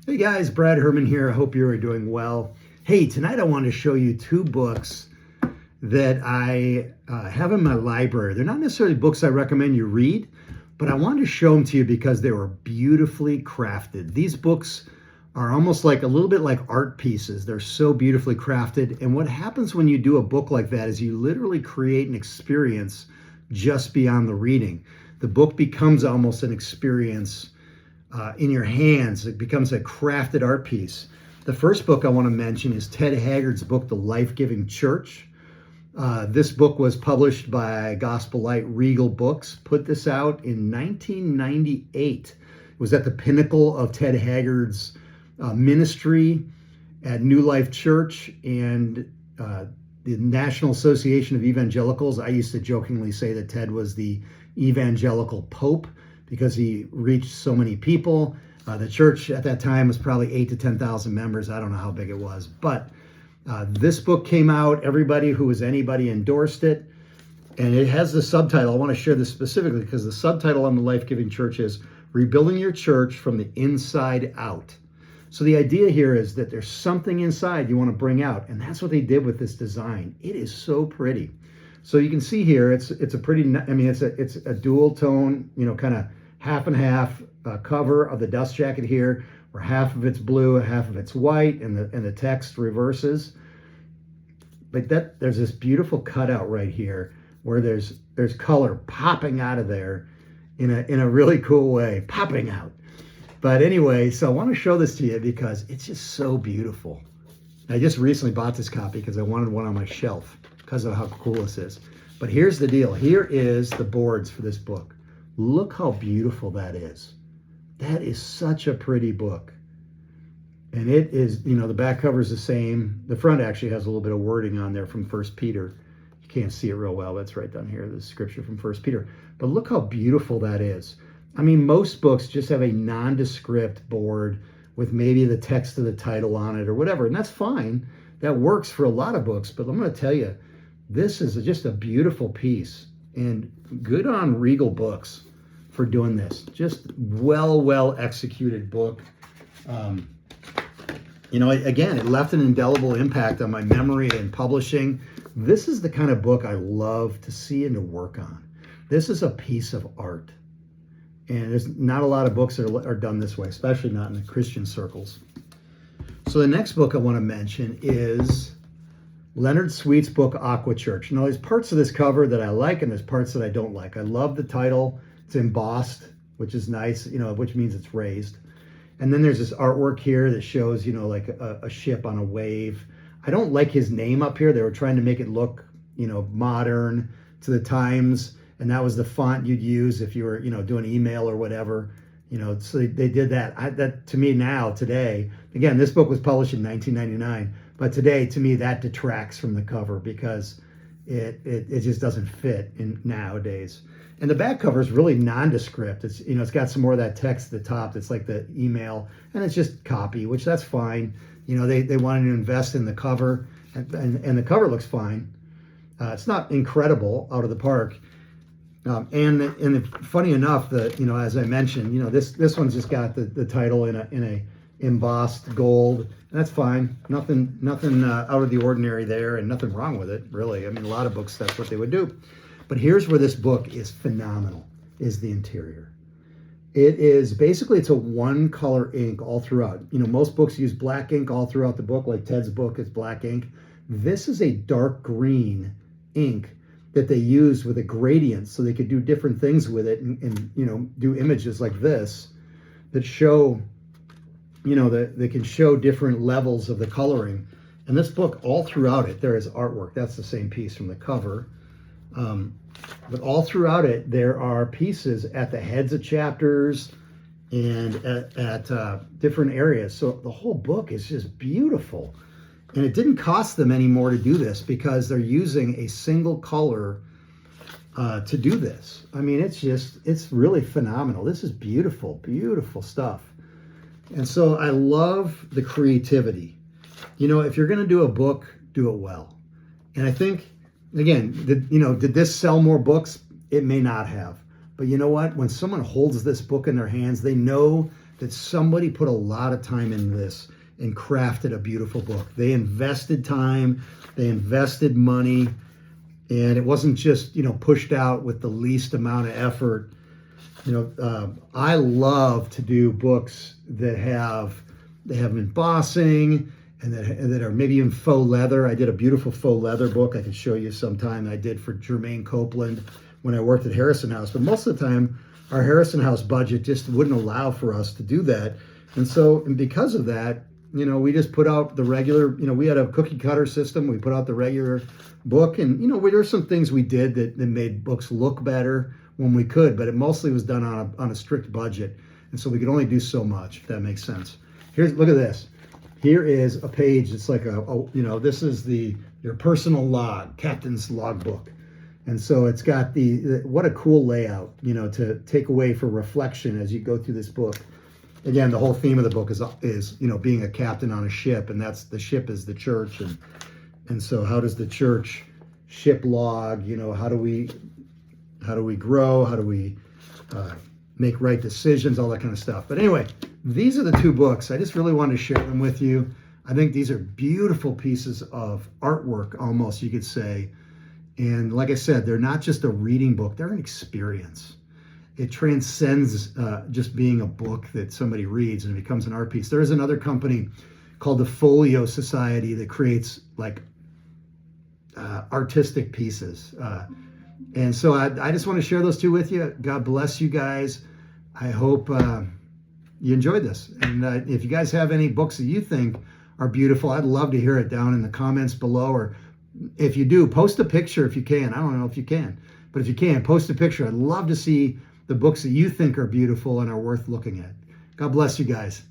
Hey guys, Brad Herman here. I hope you are doing well. Hey, tonight I want to show you two books that I have in my library. They're not necessarily books I recommend you read, but I wanted to show them to you because they were beautifully crafted. These books are almost like a little bit like art pieces. They're so beautifully crafted. And what happens when you do a book like that is you literally create an experience just beyond the reading. The book becomes almost an experience in your hands. It becomes a crafted art piece. The first book I want to mention is Ted Haggard's book, The Life-Giving Church. This book was published by Gospel Light Regal Books, put this out in 1998. It was at the pinnacle of Ted Haggard's ministry at New Life Church and the National Association of Evangelicals. I used to jokingly say that Ted was the evangelical pope because he reached so many people. The church at that time was probably 8,000 to 10,000 members. I don't know how big it was, but this book came out. Everybody who was anybody endorsed it, and it has the subtitle. I want to share this specifically because the subtitle on the Life-Giving Church is Rebuilding Your Church from the Inside Out. So the idea here is that there's something inside you want to bring out, and that's what they did with this design. It is so pretty. So you can see here, it's a pretty, I mean, it's a dual tone, kind of half and half cover of the dust jacket here, where half of it's blue and half of it's white, and the text reverses. But there's this beautiful cutout right here where there's color popping out of there in a really cool way, popping out. But anyway, so I want to show this to you because it's just so beautiful. I just recently bought this copy because I wanted one on my shelf because of how cool this is. But here's the deal. Here is the boards for this book. Look how beautiful that is. That is such a pretty book. And it is, the back cover is the same. The front actually has a little bit of wording on there from 1 Peter. You can't see it real well, but it's right down here, the scripture from 1 Peter. But look how beautiful that is. I mean, most books just have a nondescript board with maybe the text of the title on it or whatever, and that's fine. That works for a lot of books, but I'm going to tell you, this is just a beautiful piece. And good on Regal Books for doing this. Just well executed book. Again, it left an indelible impact on my memory and publishing. This is the kind of book I love to see and to work on. This is a piece of art. And there's not a lot of books that are done this way, especially not in the Christian circles. So the next book I want to mention is Leonard Sweet's book, Aqua Church. Now, there's parts of this cover that I like and there's parts that I don't like. I love the title. It's embossed, which is nice, which means it's raised. And then there's this artwork here that shows, like a ship on a wave. I don't like his name up here. They were trying to make it look, modern to the times. And that was the font you'd use if you were, doing email or whatever. So they did that. That to me now, today, again, this book was published in 1999. But today, to me, that detracts from the cover because it just doesn't fit in nowadays. And the back cover is really nondescript. It's it's got some more of that text at the top that's like the email, and it's just copy, which that's fine. They wanted to invest in the cover, and the cover looks fine. It's not incredible out of the park. Funny enough, as I mentioned, this one's just got the title in a embossed gold. And that's fine. Nothing out of the ordinary there, and nothing wrong with it, really. I mean, a lot of books, that's what they would do. But here's where this book is phenomenal, is the interior. It is basically, it's a one color ink all throughout. Most books use black ink all throughout the book, like Ted's book is black ink. This is a dark green ink that they used with a gradient so they could do different things with it and do images like this that show, that they can show different levels of the coloring. And this book, all throughout it, there is artwork. That's the same piece from the cover. But all throughout it, there are pieces at the heads of chapters and at different areas. So the whole book is just beautiful. And it didn't cost them any more to do this because they're using a single color to do this. I mean, it's really phenomenal. This is beautiful, beautiful stuff. And so I love the creativity. If you're going to do a book, do it well. And I think, again, did this sell more books? It may not have. But you know what? When someone holds this book in their hands, they know that somebody put a lot of time into this and crafted a beautiful book. They invested time, they invested money, and it wasn't just, pushed out with the least amount of effort. I love to do books that have embossing and that are maybe even faux leather. I did a beautiful faux leather book I could show you sometime I did for Jermaine Copeland when I worked at Harrison House. But most of the time, our Harrison House budget just wouldn't allow for us to do that. And because of that, we just put out the regular, we had a cookie cutter system. We put out the regular book, and, there's some things we did that made books look better when we could, but it mostly was done on a strict budget. And so we could only do so much, if that makes sense. Look at this. Here is a page. It's like this is your personal log, captain's logbook. And so it's got what a cool layout, to take away for reflection as you go through this book. Again, the whole theme of the book is being a captain on a ship, and the ship is the church. And so how does the church ship log, how do we grow? How do we make right decisions? All that kind of stuff. But anyway, these are the two books. I just really wanted to share them with you. I think these are beautiful pieces of artwork, almost, you could say. And like I said, they're not just a reading book, they're an experience. It transcends just being a book that somebody reads and it becomes an art piece. There is another company called the Folio Society that creates artistic pieces. And so I just want to share those two with you. God bless you guys. I hope you enjoyed this. And if you guys have any books that you think are beautiful, I'd love to hear it down in the comments below. Or if you do, post a picture if you can. I don't know if you can, but if you can, post a picture. I'd love to see the books that you think are beautiful and are worth looking at. God bless you guys.